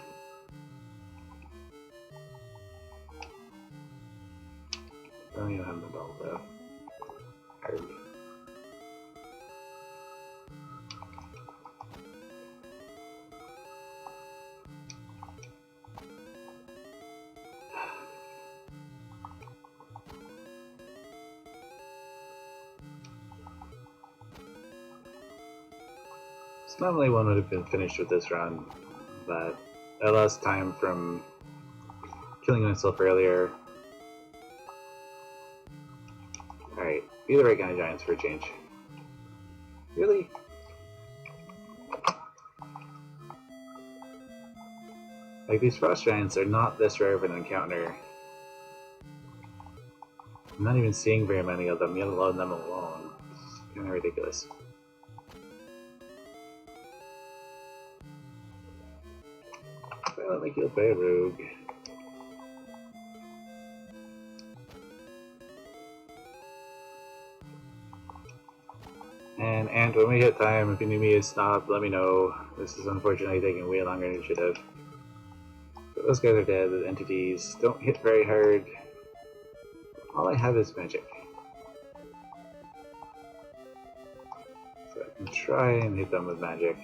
Don't even have the bell though. Arg. Normally one would have been finished with this run, but I lost time from killing myself earlier. Alright, be the right kind of giants for a change. Really? Like, these frost giants are not this rare of an encounter. I'm not even seeing very many of them, yet alone them alone. It's kind of ridiculous. Let me kill by a rogue. And when we hit time, if you need me to stop, let me know. This is unfortunately taking way longer than it should have. But those guys are dead, the entities don't hit very hard. All I have is magic. So I can try and hit them with magic.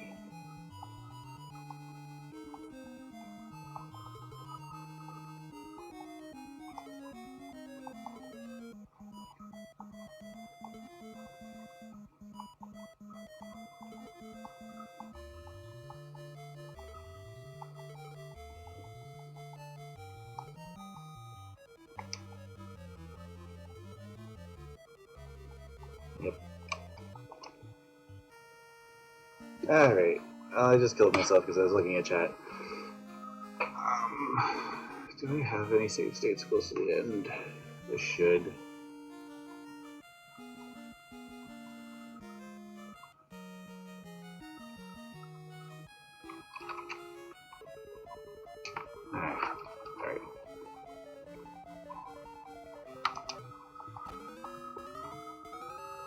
Yep. Alright. I just killed myself because I was looking at chat. Do I have any save states close to the end? I should. Alright.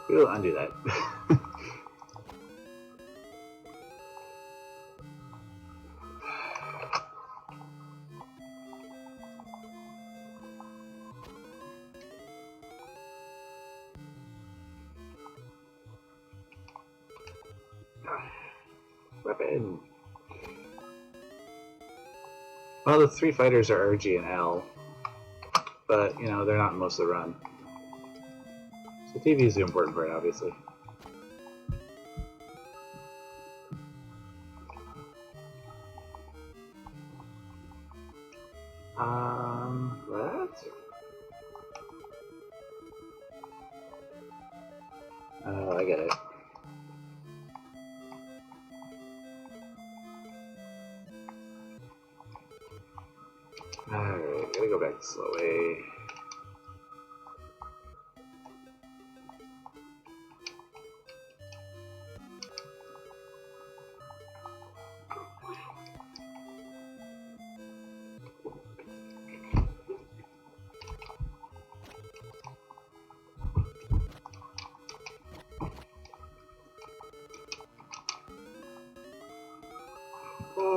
We'll undo that. Weapon. Well, the 3 fighters are RG and L, but, you know, they're not in most of the run. So TV is the important part, obviously. What? Oh, I get it. Alright, gotta go back the slow way.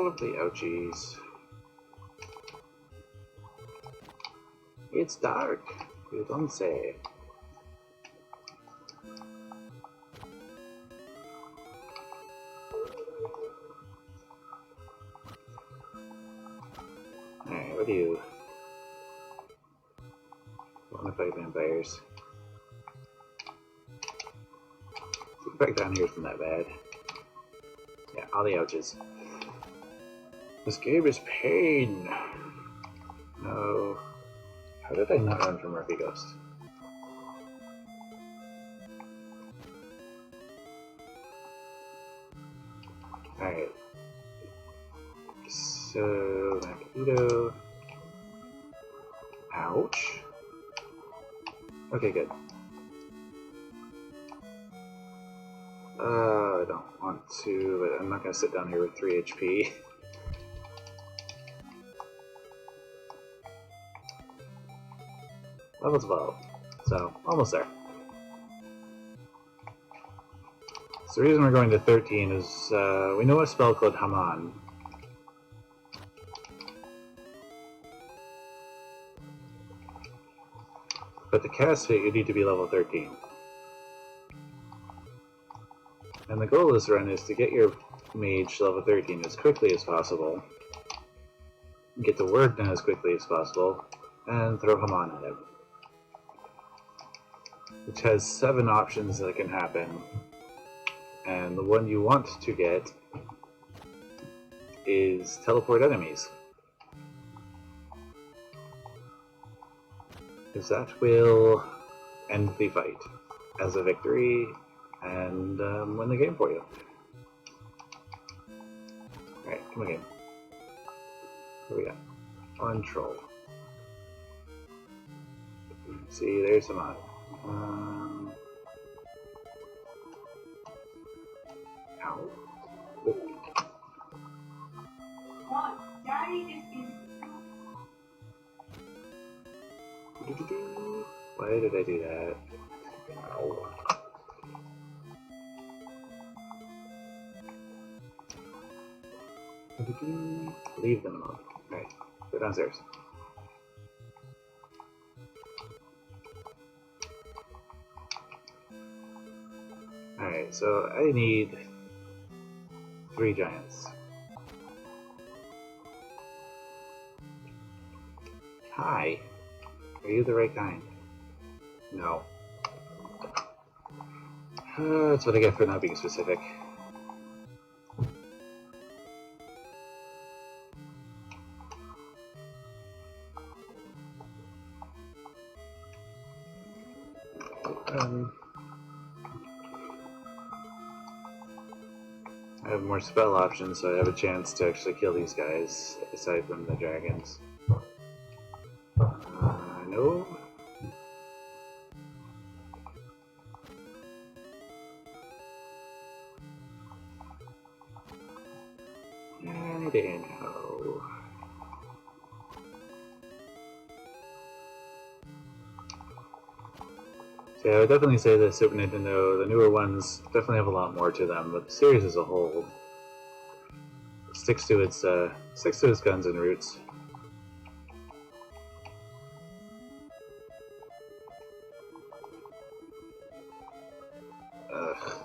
all of the ouchies. It's dark, you don't say. Alright, what do you... I want to fight vampires. Back down here isn't that bad. Yeah, all the ouches. This game is pain. No. How did I not run from Murphy Ghost? Alright. So, Magneto. Ouch. Okay, good. I don't want to, but I'm not going to sit down here with 3 HP. Level 12. So, almost there. So the reason we're going to 13 is we know a spell called Haman. But to cast it, you need to be level 13. And the goal of this run is to get your mage level 13 as quickly as possible, get the word done as quickly as possible, and throw Haman at him. Which has 7 options that can happen, and the one you want to get is teleport enemies. Because that will end the fight as a victory and win the game for you. Alright, come again. What do we got? On troll. See, there's some on. Ow. Mom, Daddy is in. Why did I do that? Ow. Leave them alone. Alright, go downstairs. Alright, so I need 3 giants. Hi. Are you the right kind? No. That's what I get for not being specific. I have more spell options, so I have a chance to actually kill these guys, aside from the dragons. No. I didn't know. So yeah, I would definitely say the Super Nintendo, the newer ones, definitely have a lot more to them, but the series as a whole sticks to its guns and roots.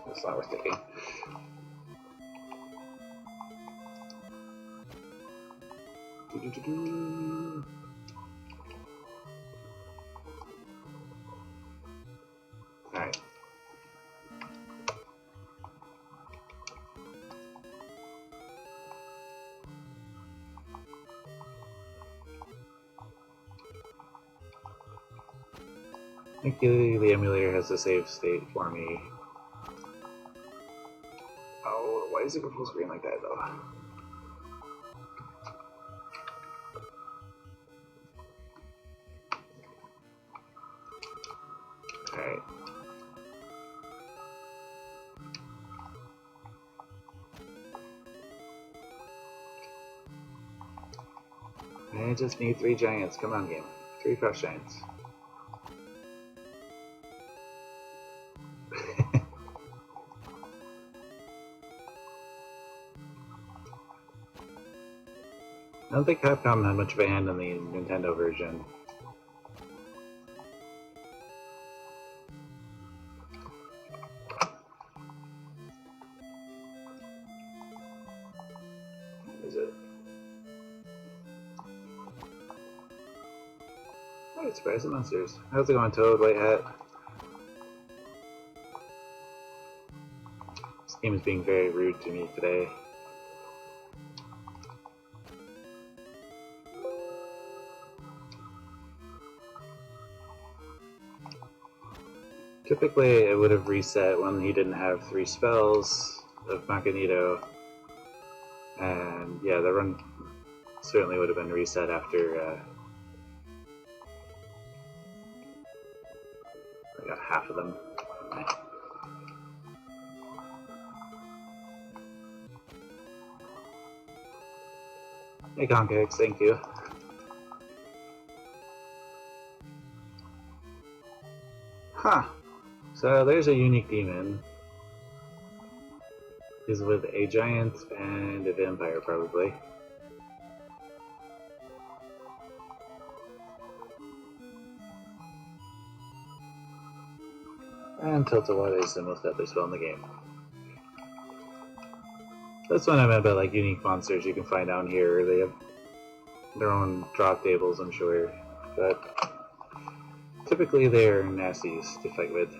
That's not worth taking. Alright. I think the emulator has the save state for me. Oh, why does it go full screen like that though? Alright. I just need 3 giants. Come on, game. 3 fresh giants. don't think Capcom had much of a hand in the Nintendo version. What is it? Oh, it's Surprise the Monsters. How's it going, Toad, White Hat? This game is being very rude to me today. Typically, it would have reset when he didn't have 3 spells of Magneto, and yeah, the run certainly would have been reset after I got half of them. Hey, Conkex, thank you. Huh. So there's a unique demon. He's with a giant and a vampire, probably. And Tiltawada is the most deadly spell in the game. That's what I meant by like unique monsters you can find down here. They have their own drop tables, I'm sure, but typically they're nasties to fight with.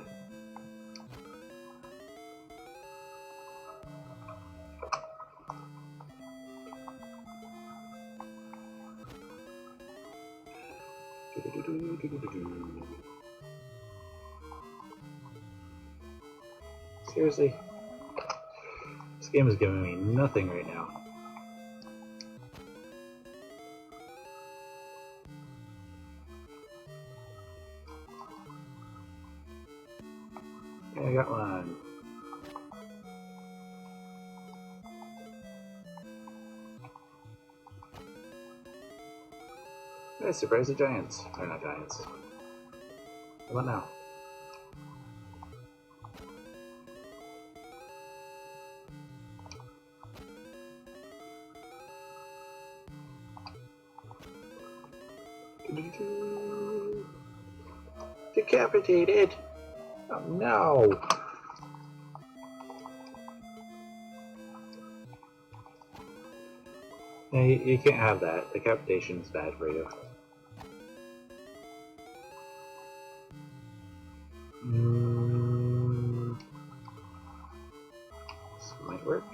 Seriously? This game is giving me nothing right now. Yeah, I got one. Hey, surprise the giants. Or not giants. How about now? Decapitated! Oh no! Hey, you can't have that. Decapitation is bad for you. This might work.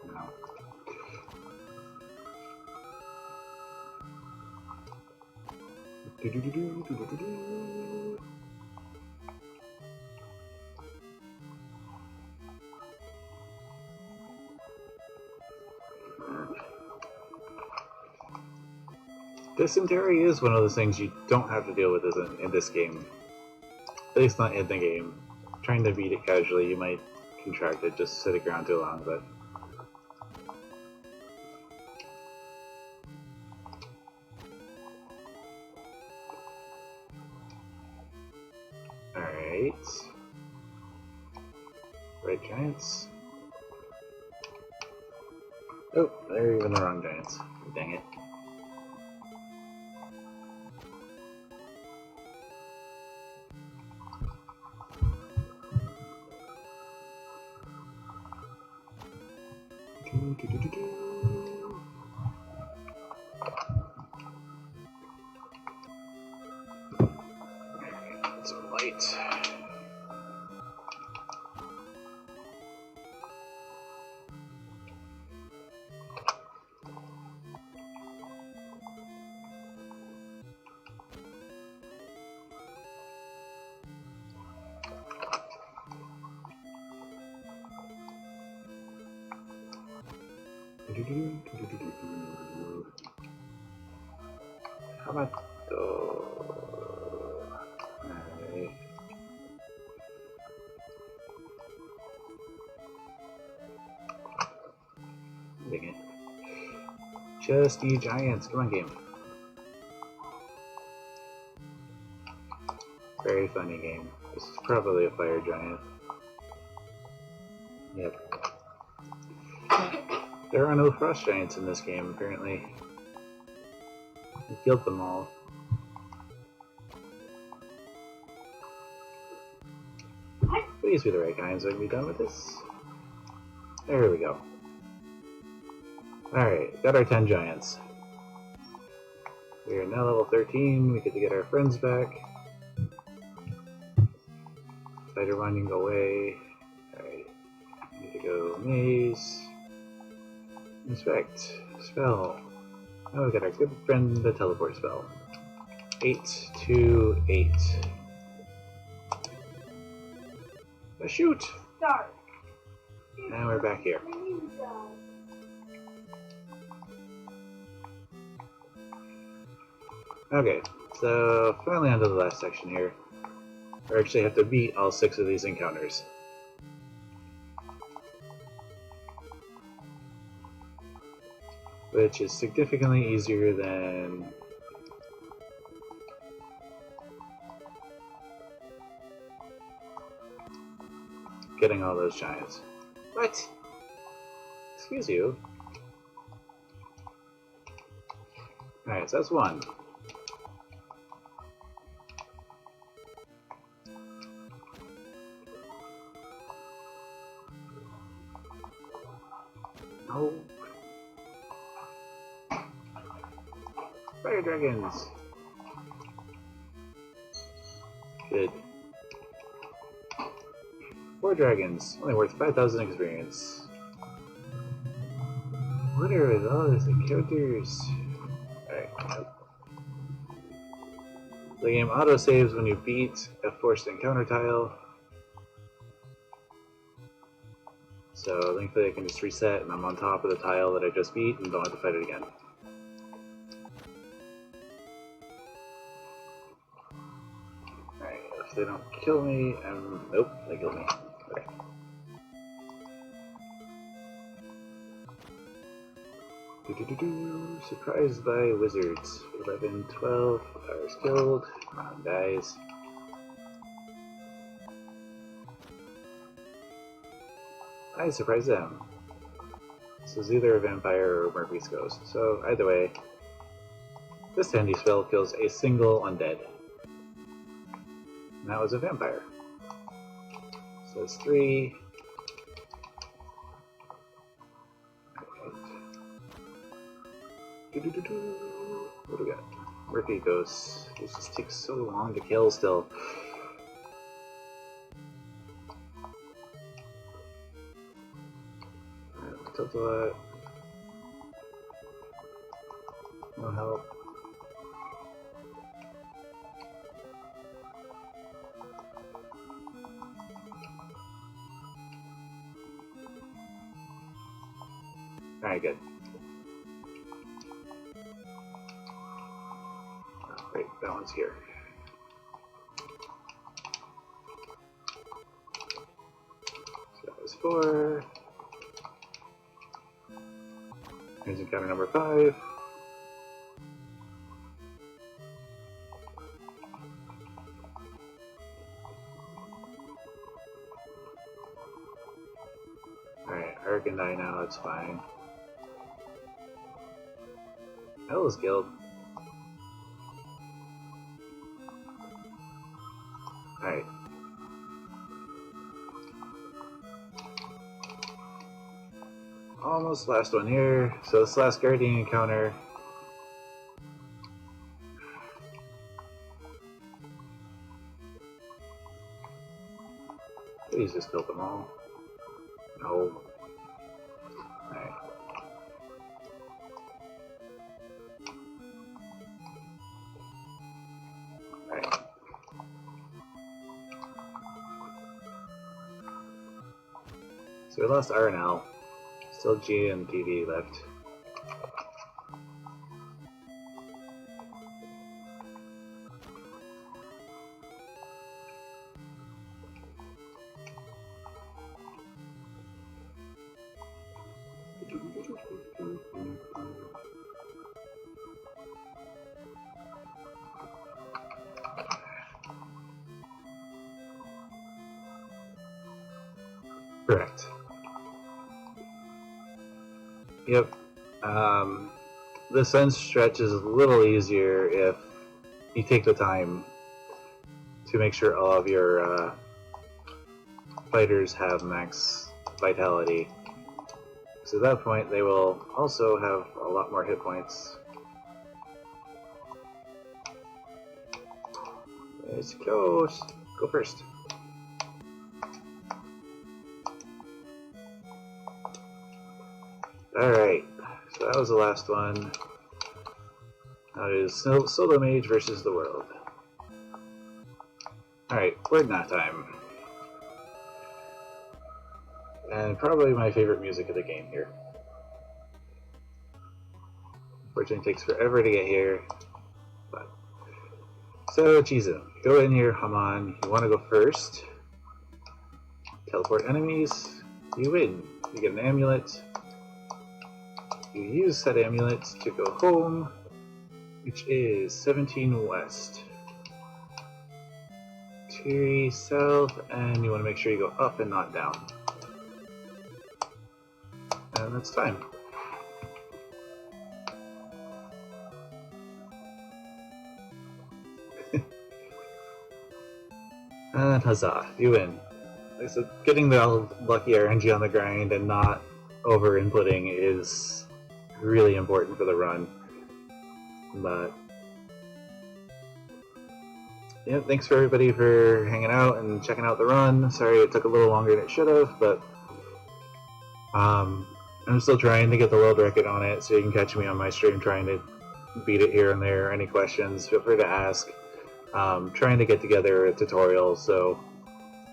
No. Dysentery is one of those things you don't have to deal with in this game. At least not in the game. Trying to beat it casually, you might contract it just sitting around too long, but... Alright. Red giants. Oh, they're even the wrong giants. Dang it. Some light. How about Alright. Dang it. Just you giants. Come on, game. Very funny game. This is probably a fire giant. Yep. There are no frost giants in this game, apparently. We killed them all. Please be the right kind so I can be done with this. There we go. Alright, got our 10 giants. We are now level 13, we get to get our friends back. Spider binding go away. Alright, need to go maze. Inspect. Spell. Oh, we got our good friend the teleport spell. 8 to 8. Shoot! Start. And we're back here. Okay, so finally onto the last section here. We actually have to beat all 6 of these encounters. Which is significantly easier than getting all those giants. What? Excuse you. Alright, so that's 1. No. Fire dragons! Good. 4 dragons, only worth 5,000 experience. What are with all these encounters? Alright, nope. The game auto-saves when you beat a forced encounter tile. So thankfully I can just reset and I'm on top of the tile that I just beat and don't have to fight it again. Alright, if they don't kill me, nope, they killed me. Okay. Surprised by wizards. 11, 12, powers killed. Come on, guys. I surprised them. This is either a vampire or Murphy's ghost, so either way, this handy spell kills a single undead. And that was a vampire. So it's 3. What do we got? Murphy ghost. It just takes so long to kill still. Tilt a lot. No help. Alright, good. Oh, great, that one's here. So that was 4. Here's encounter number 5. Alright, Ark can die now, that's fine. Hell's Guild. Alright. Almost last one here. So this last Guardian encounter. Please just kill them all. No. Alright. Alright. So we lost RNL. Still G and TV left. Correct. Yep. the sun stretch is a little easier if you take the time to make sure all of your fighters have max vitality. So at that point, they will also have a lot more hit points. It's close. Go first. Alright, so that was the last one. Now it is Solo Mage versus the world. Alright, word knot time. And probably my favorite music of the game here. Unfortunately, it takes forever to get here. But so, Chizu, go in here, Haman. You want to go first. Teleport enemies. You win. You get an amulet. You use that amulet to go home, which is 17 west. Tiri south, and you want to make sure you go up and not down. And that's time. And huzzah, you win. Like I said, getting the lucky RNG on the grind and not over inputting is really important for the run. But yeah, thanks for everybody for hanging out and checking out the run. Sorry it took a little longer than it should have, but I'm still trying to get the world record on it, so you can catch me on my stream trying to beat it here and there. Any questions, feel free to ask. Trying to get together a tutorial so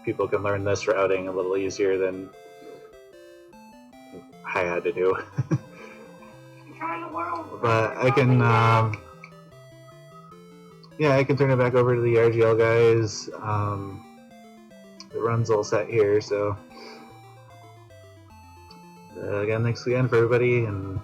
people can learn this routing a little easier than I had to do. But I can, yeah, I can turn it back over to the RGL guys. The run's all set here, so again, thanks again for everybody, and